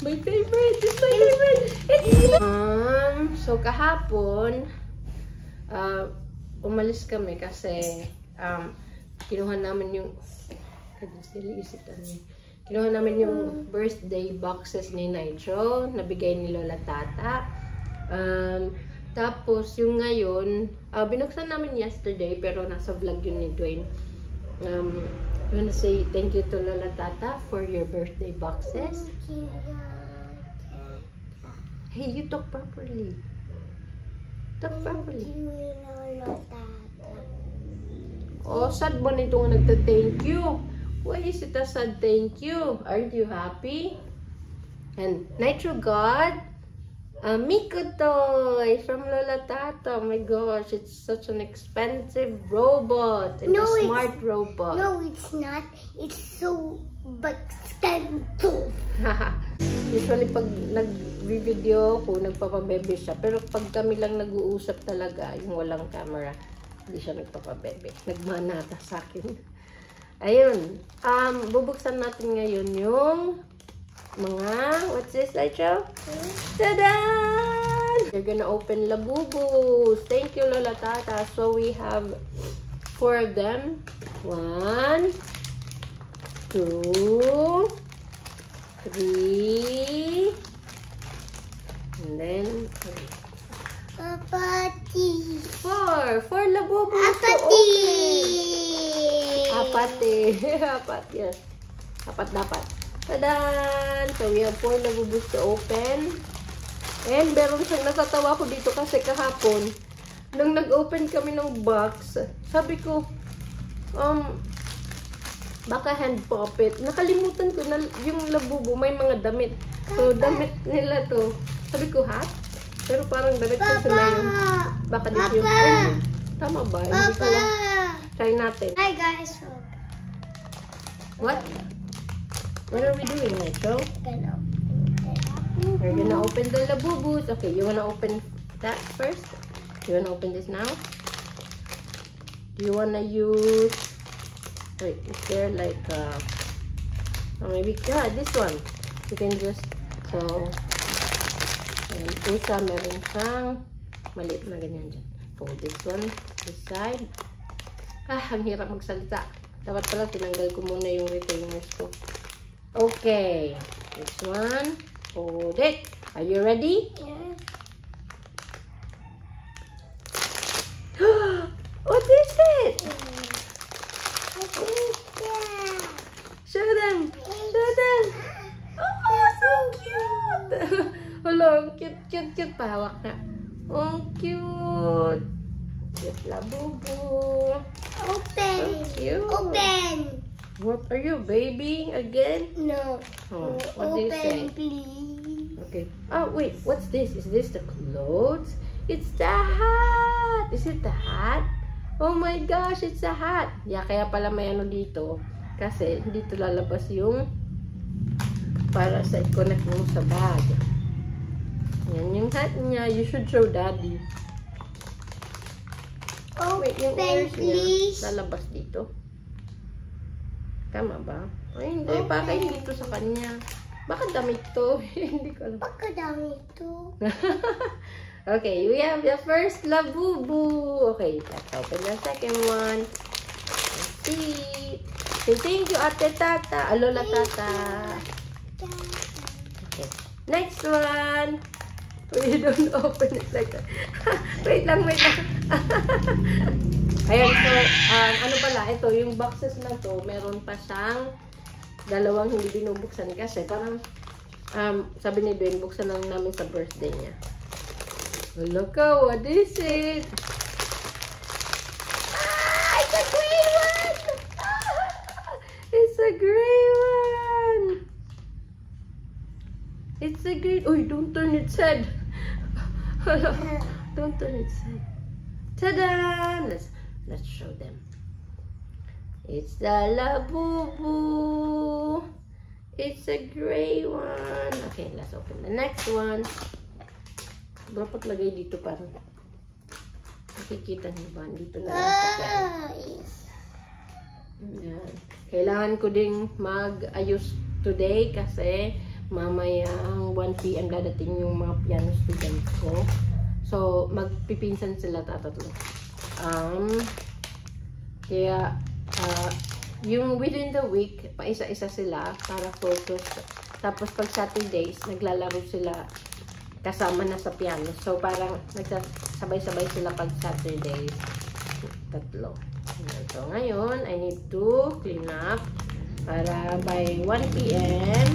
My favorite! It's my favorite! So kahapon, umalis kami kasi kinuha namin yung birthday boxes ni Nigel, nabigay ni Lola Tata. Tapos yung ngayon, binuksan namin yesterday pero nasa vlog yun ni Dwayne. I want to say thank you to Lola Tata for your birthday boxes. Hey, you talk properly. Talk properly. Oh, sad mo nito nga nagta-thank you. Why is it a sad thank you? Aren't you happy? And Nitro God, Miko toy from Lola Tata. Oh my gosh, it's such an expensive robot. It's a smart robot. No, it's not. It's so expensive. Usually pag nag-video ko, nagpapabebe siya. Pero pag kami lang nag-uusap talaga, yung walang camera, hindi siya nagpapabebe. Nagmanata sa akin. Ayun. Bubuksan natin ngayon yung mga, what's this, Rachel? Tada! You're gonna open Labubus. Thank you, Lola Tata. So we have 4 of them. 1, 2, 3, and then 4 Labubus to open. Apat, yes. Apat dapat. Tadan! So, we have 4 Labubus to open. And, meron siyang natatawa ko dito kasi kahapon, nung nag-open kami ng box, sabi ko, baka hand puppet. Nakalimutan ko na yung Labubu, may mga damit. So, damit nila to. Sabi ko, hat? Pero parang damit kasi na yun. Baka dito yung, tama ba? Hindi ko lang. Try natin. Hi, guys. What? What are we doing, Nitro? We're gonna open the Labubus. Okay, you wanna open that first? You wanna open this now? Do you wanna use... Wait, is there like maybe, yeah, this one. You can just, so, and isa meron siyang maliit na ganyan dyan. Fold this one, this side. Ang hirap magsalita. Dapat pala tinanggal ko muna yung retainers ko. Okay, this one, hold it. Are you ready? Yeah. What is it? Show them! Show them! Oh, so cute! Hello, cute. Pahawak na. Oh, cute! Cute Labubu. Open! So cute! Open! What are you, baby? Again? No. Oh, what do you say? Open, please. Okay. Oh, wait. What's this? Is this the clothes? It's the hat! Is it the hat? Oh my gosh, it's a hat! Yeah, kaya pala may ano dito. Kasi dito lalabas yung para sa i-connect mo sa bag. Yan yung hat niya. You should show daddy. Wait, yung ears niya lalabas dito. Tama ba? Ay, hindi. Baka hindi ito sa kanya. Baka damit to. Hindi ko alam. Baka damit to. Okay, we have the first Labubu. Okay, let's open the second one. Let's see. Say thank you, Ate Tata. Lola Tata. Okay, next one. We don't open it like that. Wait lang. Ayan, so, ano pala, ito, yung boxes na to, meron pa siyang dalawang hindi binubuksan kasi parang, sabi ni Ben, buksan lang namin sa birthday niya. Oh, look, what is it? It's a gray one! It's a gray one! It's a gray, oh, don't turn its head. Don't turn its head. Ta-da! Let's show them. It's the Labubu. It's a gray one. Okay, let's open the next one. Dapat lagay dito parang nakikita niyo ba? Dito na lang. Kailangan ko ding mag-ayos today kasi mamayang 1 PM dadating yung mga piano students ko. So, magpipinsan sila tatlo. Kaya, yung within the week, paisa-isa sila para focus. Tapos pag Saturdays, naglalaro sila kasama na sa piano. So, parang nagsasabay-sabay sila pag Saturdays. Tatlo. So, ngayon, I need to clean up para by 1 PM,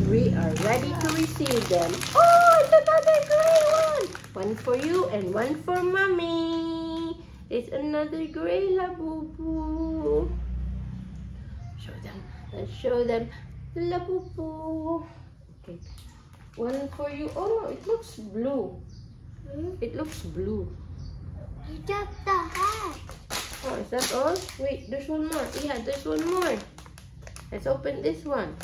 we are ready to receive them. Oh, it's another gray one! One for you and one for mommy. It's another gray Labubu. Show them. Let's show them Labubu. Okay. One for you. Oh no, it looks blue. It looks blue. You got the hat. Oh, is that all? Wait, there's one more. Yeah, there's one more. Let's open this one.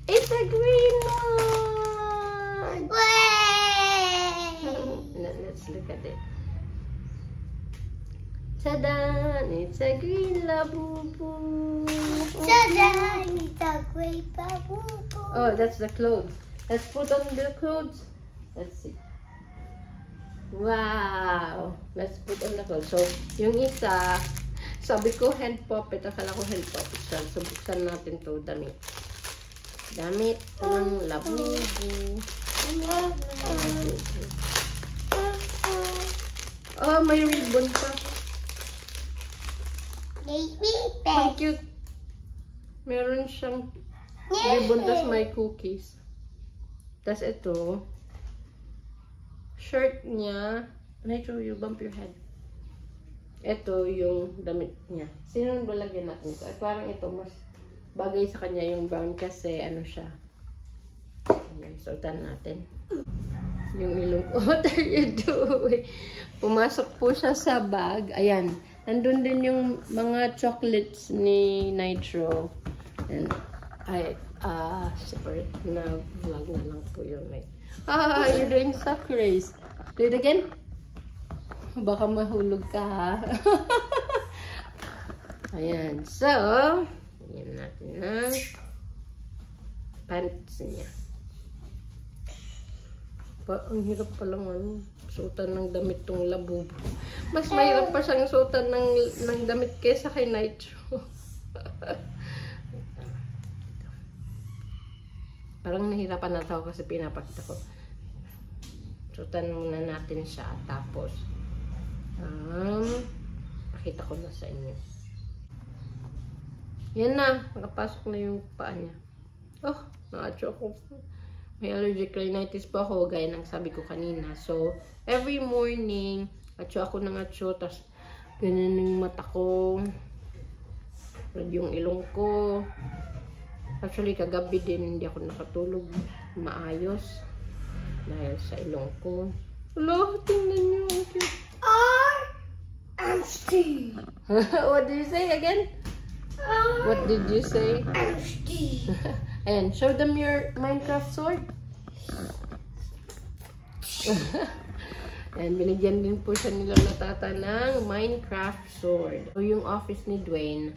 It's a green one. Let's look at it. Ta-da! It's a green Labubu. Ta-da! It's a great Labubu. Oh, that's the clothes. Let's put on the clothes. Let's see. Wow! Let's put on the clothes. So, yung isa, sabi ko hand puppet. Akala ko hand puppet siya. So, buksan natin to damit. Damit ng Labubu. Oh, may ribbon pa. Ang cute. Meron siyang ribbon, tas may cookies. Tas ito, shirt niya. Nitro, you bump your head. Ito yung damit niya. Sino nang balagyan natin ito? At parang ito, mas bagay sa kanya yung brown kasi ano siya. Ayan, sultan natin. Yung ilong. What are you doing? Pumasok po siya sa bag. Ayan. Nandun din yung mga chocolates ni Nitro. And separate na vlog na lang po yun. You're doing stuff, Grace. Do it again? Baka mahulog ka, ha? Ayan. So, ayan natin na pants niya. Ang hirap palang suotan ng damit tong Labubu. Mas mahirap pa siyang suotan ng damit kaysa kay Nitro. Parang nahirapan na ako kasi pinapakita ko. Suotan muna natin siya. Tapos, pakita ko na sa inyo. Yan na. Nakapasok na yung paa niya. Oh, na-atcho ako. May allergic rhinitis pa ako, gaya ng sabi ko kanina. So, every morning, atso ako ng atso, tas ganyan yung mata ko, yung ilong ko. Actually, kagabi din, hindi ako nakatulog maayos dahil sa ilong ko. Hello, tingnan nyo. Okay. What did you say again? What did you say? And show them your Minecraft sword. And binigyan din po siya nila Tata ng Minecraft sword. So, yung office ni Dwayne,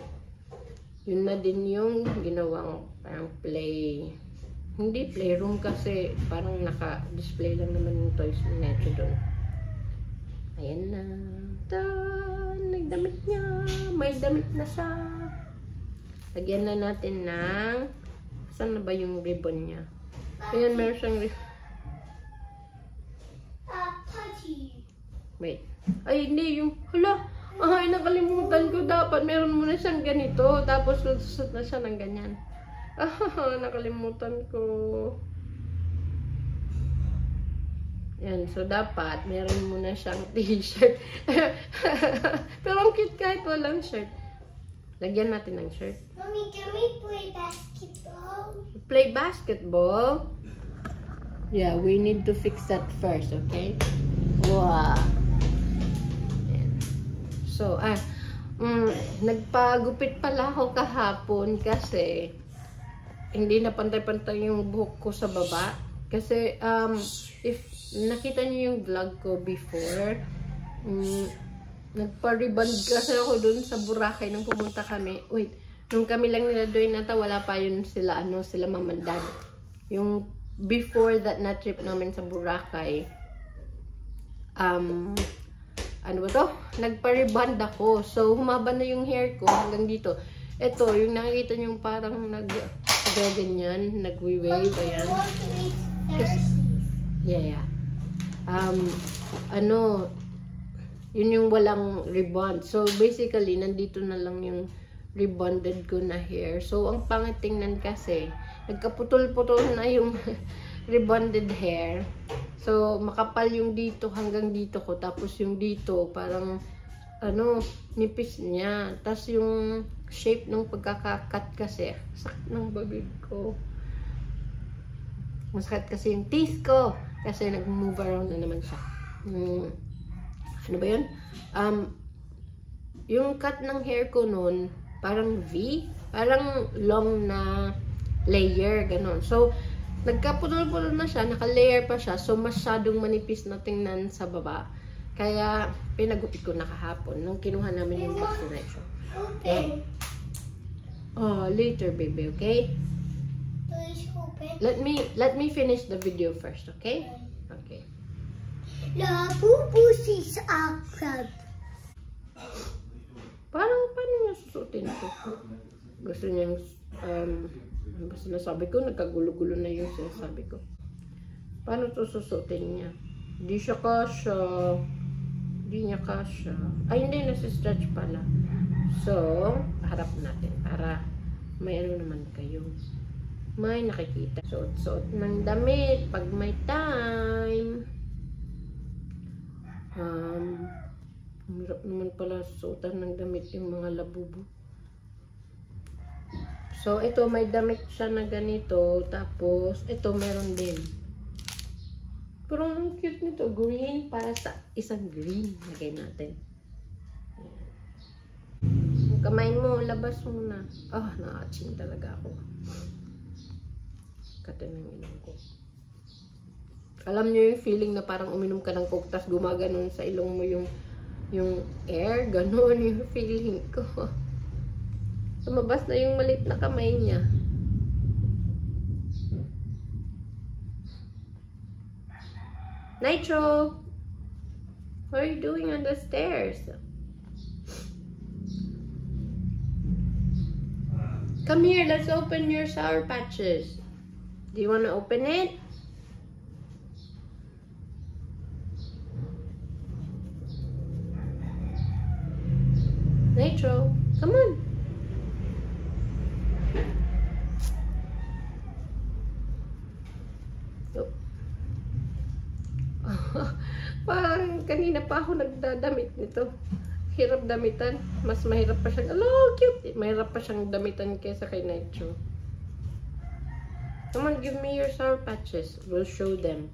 yun na din yung ginawang parang hindi playroom kasi parang naka-display lang naman yung toys ni Neto doon. Ayan na. Nagdamit niya. May damit na siya. Lagyan na natin ng saan na ba yung ribbon niya? Ayan, meron siyang ribbon. Wait. Ay, hindi. Yung, hala. Ay, nakalimutan ko. Dapat meron muna siyang ganito. Tapos, susut na siya ng ganyan. Nakalimutan ko. Yan. So, dapat meron muna siyang t-shirt. Pero ang cute kahit walang shirt. Lagyan natin ng shirt. Mommy, can we play basketball? Play basketball? Yeah, we need to fix that first, okay? Wow. So, nagpagupit pala ako kahapon kasi hindi na pantay-pantay yung buhok ko sa baba. Kasi, if nakita niyo yung vlog ko before, Nagpa-rebond kasi ako dun sa Boracay nung pumunta kami. Wait, nung kami lang nila doon nata, wala pa yun sila, sila mom and dad. Yung before that na trip namin sa Boracay, ano ba to? Nagpa-rebond ako. So, humaba na yung hair ko hanggang dito. Ito, yung nakikita nyo parang nag-ganyan, nag-wave, ayan. Yeah. Yun yung walang rebond. So, basically, nandito na lang yung rebonded ko na hair. So, ang pangit tingnan kasi, nagkaputol-putol na yung rebonded hair. So, makapal yung dito hanggang dito ko. Tapos yung dito, parang, nipis niya. Tapos yung shape ng pagkakakat kasi, sakit ng babig ko. Masakit kasi yung teeth ko. Kasi nag-move around na naman siya. Ano ba yun? Yung cut ng hair ko noon, parang V. Parang long na layer, ganon. So, nagkaputol-putol na siya, naka-layer pa siya. So, masyadong manipis na tingnan sa baba. Kaya, pinagupit ko na kahapon nung kinuha namin yung vaccination. Okay. Oh, later, baby, okay? Let me finish the video first, okay? Okay. Labubusis akrab. Paano niya susutin ito? Gusto niyang, sinasabi ko, nagkagulo-gulo na yung sinasabi ko. Paano ito susutin niya? Di siya kasya. Di niya kasya. Ay, hindi, nasi-stretch pala. So, harap natin para may naman kayo. May nakikita. Suot-suot ng damit pag may time. Hirap naman pala suotan ng damit yung mga labubo. So, ito may damit siya na ganito. Tapos, ito meron din. Pero ang cute nito. Green para sa isang green. Lagay natin. Yung kamay mo, labas mo na. Na-atching talaga ako. Katin ng ilong ko. Alam niyo yung feeling na parang uminom ka ng coke tas gumaganon sa ilong mo yung air, ganon yung feeling ko. Sumabas na yung maliit na kamay niya. Nitro! What are you doing on the stairs? Come here, let's open your Sour Patches. Do you want to open it? Nitro, come on. Parang kanina pa ako nagdadamit nito. Hirap damitan. Mas mahirap pa siyang, cute. Mahirap pa siyang damitan kaysa kay Nitro. Come on, give me your Sour Patches. We'll show them.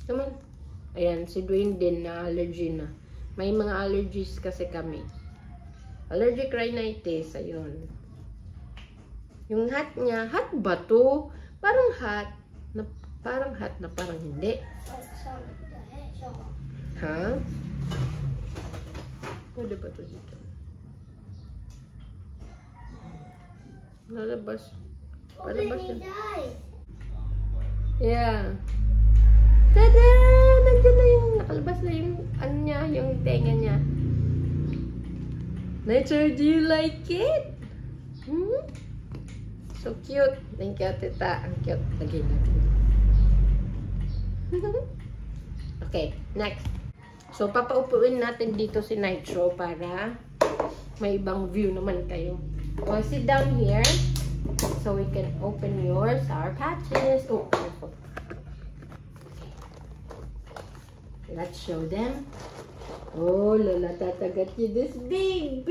Come on. Ayan, si Dwayne din na allergy na. May mga allergies kasi kami. Allergic rhinitis, ayun. Yung hat niya, hat ba to? Parang hat na parang hindi. Ha? Pwede ba to dito? Lalabas. Palabas yun. Yeah. Tada! Nandiyan na yung, nakalabas na yung, yung tenga niya. Nitro, do you like it? So cute. Thank you, tita. Ang cute. Lagay natin. Okay, next. So, papaupuin natin dito si Nitro para may ibang view naman kayo. So, sit down here so we can open your Sour Patches. Oh, careful. Let's show them. Oh, Lola, tatagat you this big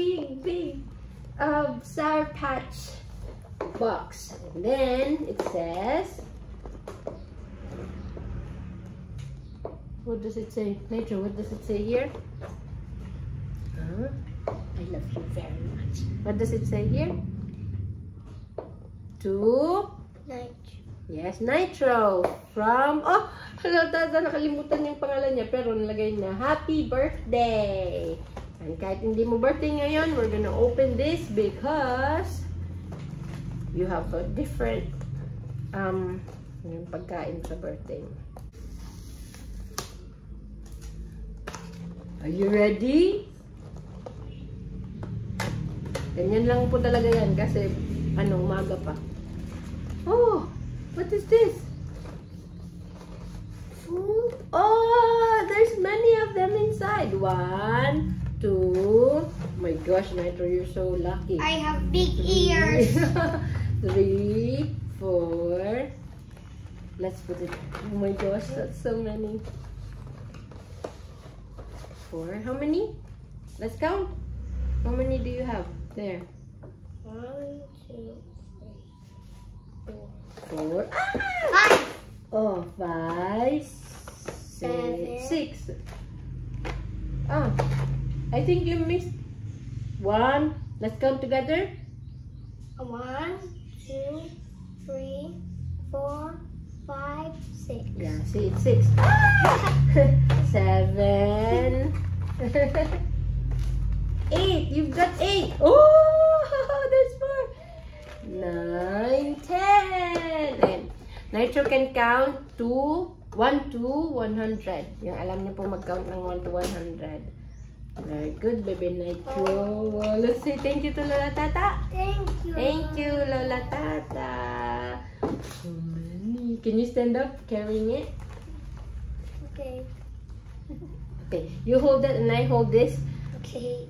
Sour Patch box. And then, it says, what does it say? Nitro, what does it say here? I love you very much. What does it say here? To? Nitro. Yes, Nitro. From, Hello, Tata, nakalimutan yung pangalan niya, pero nilagay niya, Happy Birthday! And kahit hindi mo birthday ngayon, we're gonna open this because you have a different yung pagkain sa birthday mo. Are you ready? Ganyan lang po talaga yan kasi umaga pa. Oh, what is this? Food. Oh, there's many of them inside. 1, 2. Oh my gosh, Nitro, you're so lucky. I have big ears. 3, 4. Let's put it. Oh my gosh, that's so many. 4. How many? Let's count. How many do you have there? 1, 2, 3, 4. 4. 5. Oh, 5, 6. Oh, I think you missed 1. Let's count together. 1, 2, 3, 4, 5, 6. Yeah, see, it's 6. 7. 8. You've got 8. Oh, there's 4. 9, 10. And Nitro can count to 1 to 100. Yung alam niyo po mag-count ng 1 to 100. Very good, baby Nitro. Well, let's say thank you to Lola Tata. Thank you. Thank you, Lola Tata. So many. Can you stand up carrying it? Okay. Okay, you hold that and I hold this. Okay.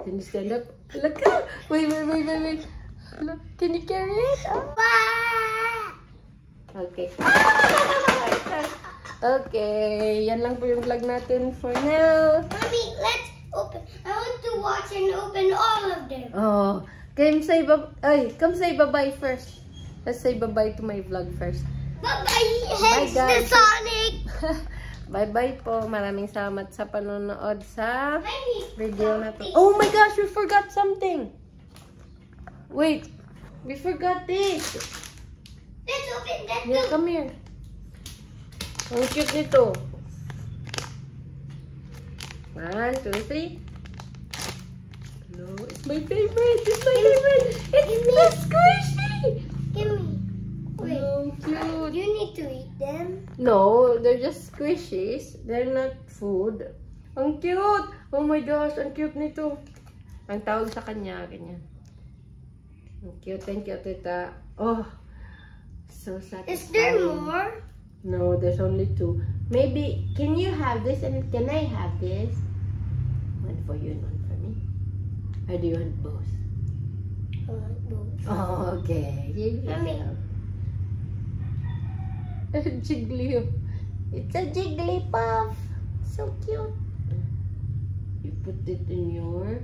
Can you stand up? Look out! Wait. Look, can you carry it? Okay. Okay, yan lang po yung vlog natin for now. Mommy, let's open. I want to watch and open all of them. Oh, come say bye-bye first. Let's say bye-bye to my vlog first. Bye-bye, Bye, the guys. Sonic. Bye-bye po. Maraming salamat sa panonood sa I need video na to. something. Oh my gosh, we forgot something. Wait, we forgot this. Let's open that Yeah, too. come here. Ang cute nito. 1, 2, 3. No, it's my favorite. It's my favorite. It's so squishy. Give me. Wait. Oh, cute. You need to eat them. No, they're just squishies. They're not food. Ang cute. Oh my gosh, ang cute nito. Ang tawag sa kanya, ganyan. Ang cute. Thank you, Tita. Oh, so satisfying. Is there more? No, there's only 2. Maybe, can you have this and can I have this? One for you and one for me. Or do you want both? I want both. Oh, okay. Here you Mommy. go. Jiggly. It's a Jigglypuff. So cute. You put it in your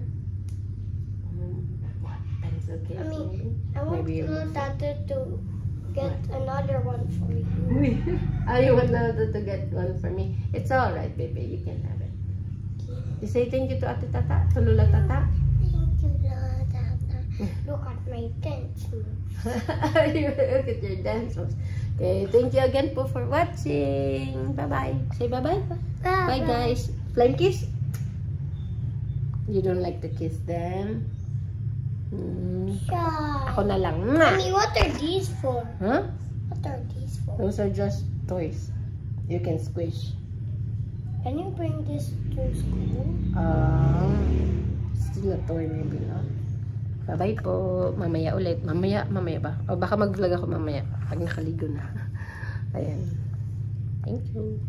pencil case. Mommy, I want Maybe you little Tata to get another one for you. Oh, you want Lolo to get one for me? It's alright, baby. You can have it. You say thank you to Ate Tata, to Lola Tata. Thank you, little Tata. Look at my dance moves. Look at your dance moves. Okay, thank you again po for watching. Bye-bye. Say bye-bye. Bye, guys. Flying kiss. You don't like to kiss them? Shy. Ako na lang. Mommy, what are these for? Huh? What are these for? Those are just toys. You can squish. Can you bring this to school? Still a toy, maybe not. Bye-bye po. Mamaya ulit. Mamaya ba? O baka mag-vlog ako mamaya. Pag nakaligo na. Ayan. Thank you.